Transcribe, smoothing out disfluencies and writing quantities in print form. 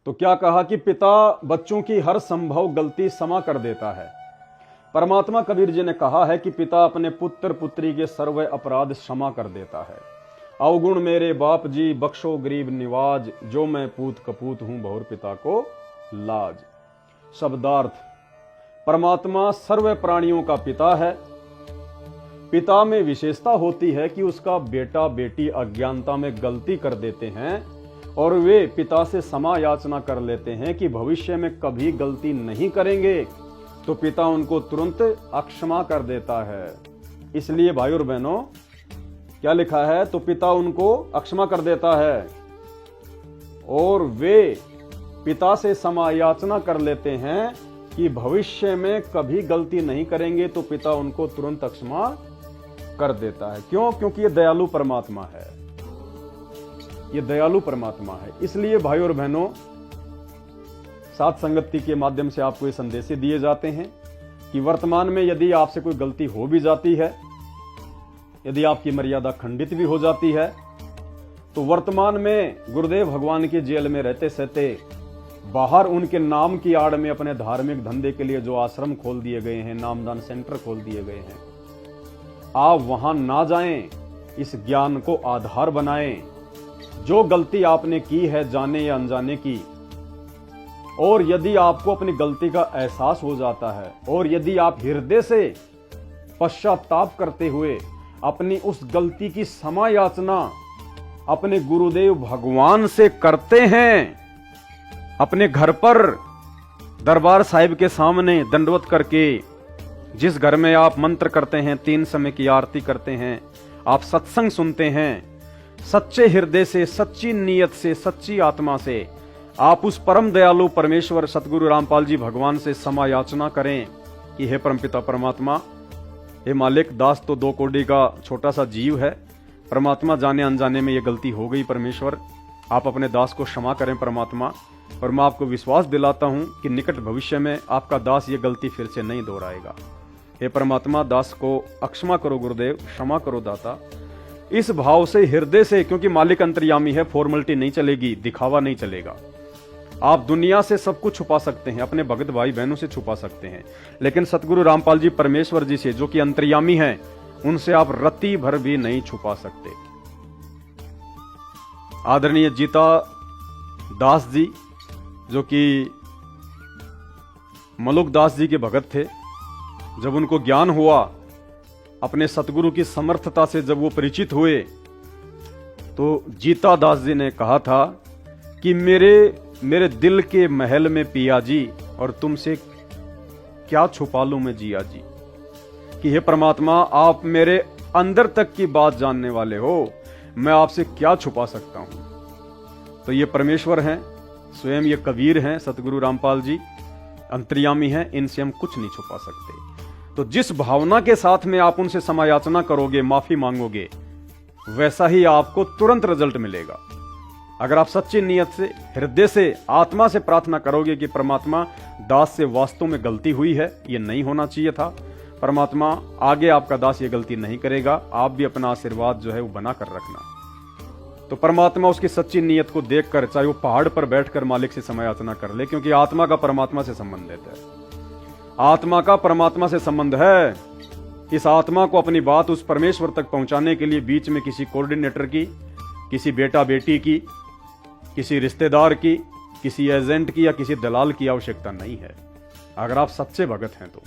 तो क्या कहा कि पिता बच्चों की हर संभव गलती क्षमा कर देता है। परमात्मा कबीर जी ने कहा है कि पिता अपने पुत्र पुत्री के सर्व अपराध क्षमा कर देता है। अवगुण मेरे बाप जी बख्शो गरीब निवाज, जो मैं पूत कपूत हूं बहुर पिता को लाज। शब्दार्थ, परमात्मा सर्व प्राणियों का पिता है। पिता में विशेषता होती है कि उसका बेटा बेटी अज्ञानता में गलती कर देते हैं और वे पिता से क्षमा याचना कर लेते हैं कि भविष्य में कभी गलती नहीं करेंगे, तो पिता उनको तुरंत अक्षमा कर देता है। इसलिए भाई और बहनों, क्या लिखा है, तो पिता उनको अक्षमा कर देता है और वे पिता से क्षमा याचना कर लेते हैं कि भविष्य में कभी गलती नहीं करेंगे, तो पिता उनको तुरंत अक्षमा कर देता है। क्यों? क्योंकि ये दयालु परमात्मा है, ये दयालु परमात्मा है। इसलिए भाई और बहनों, साथ संगति के माध्यम से आपको ये संदेश दिए जाते हैं कि वर्तमान में यदि आपसे कोई गलती हो भी जाती है, यदि आपकी मर्यादा खंडित भी हो जाती है, तो वर्तमान में गुरुदेव भगवान की जेल में रहते सहते बाहर उनके नाम की आड़ में अपने धार्मिक धंधे के लिए जो आश्रम खोल दिए गए हैं, नामदान सेंटर खोल दिए गए हैं, आप वहां ना जाएं, इस ज्ञान को आधार बनाएं। जो गलती आपने की है जाने या अनजाने की, और यदि आपको अपनी गलती का एहसास हो जाता है और यदि आप हृदय से पश्चाताप करते हुए अपनी उस गलती की क्षमा याचना अपने गुरुदेव भगवान से करते हैं, अपने घर पर दरबार साहिब के सामने दंडवत करके, जिस घर में आप मंत्र करते हैं, 3 समय की आरती करते हैं, आप सत्संग सुनते हैं, सच्चे हृदय से, सच्ची नीयत से, सच्ची आत्मा से आप उस परम दयालु परमेश्वर सतगुरु रामपाल जी भगवान से क्षमा याचना करें कि हे परमपिता परमात्मा, हे मालिक, दास तो 2 कौड़ी का छोटा सा जीव है, परमात्मा जाने अनजाने में ये गलती हो गई, परमेश्वर आप अपने दास को क्षमा करें परमात्मा। और मैं आपको विश्वास दिलाता हूं कि निकट भविष्य में आपका दास ये गलती फिर से नहीं दोहराएगा। हे परमात्मा, दास को अक्षमा करो गुरुदेव, क्षमा करो दाता। इस भाव से, हृदय से, क्योंकि मालिक अंतर्यामी है, फॉर्मेलिटी नहीं चलेगी, दिखावा नहीं चलेगा। आप दुनिया से सब कुछ छुपा सकते हैं, अपने भगत भाई बहनों से छुपा सकते हैं, लेकिन सतगुरु रामपाल जी परमेश्वर जी से, जो कि अंतर्यामी हैं, उनसे आप रत्ती भर भी नहीं छुपा सकते। आदरणीय जीता दास जी, जो कि मलुक दास जी के भगत थे, जब उनको ज्ञान हुआ, अपने सतगुरु की समर्थता से जब वो परिचित हुए, तो जीता दास जी ने कहा था कि मेरे दिल के महल में पिया जी, और तुमसे क्या छुपा लूं मैं जिया जी, कि हे परमात्मा, आप मेरे अंदर तक की बात जानने वाले हो, मैं आपसे क्या छुपा सकता हूं। तो ये परमेश्वर हैं, स्वयं ये कबीर हैं, सतगुरु रामपाल जी अंतर्यामी हैं, इनसे हम कुछ नहीं छुपा सकते। तो जिस भावना के साथ में आप उनसे क्षमा याचना करोगे, माफी मांगोगे, वैसा ही आपको तुरंत रिजल्ट मिलेगा। अगर आप सच्ची नियत से, हृदय से, आत्मा से प्रार्थना करोगे कि परमात्मा, दास से वास्तव में गलती हुई है, ये नहीं होना चाहिए था, परमात्मा आगे आपका दास ये गलती नहीं करेगा, आप भी अपना आशीर्वाद जो है वो बना कर रखना। तो परमात्मा उसकी सच्ची नियत को देखकर, चाहे वो पहाड़ पर बैठकर मालिक से क्षमा याचना कर ले, क्योंकि आत्मा का परमात्मा से संबंध है, आत्मा का परमात्मा से संबंध है। इस आत्मा को अपनी बात उस परमेश्वर तक पहुंचाने के लिए बीच में किसी कोऑर्डिनेटर की, किसी बेटा बेटी की, किसी रिश्तेदार की, किसी एजेंट की या किसी दलाल की आवश्यकता नहीं है, अगर आप सच्चे भगत हैं तो।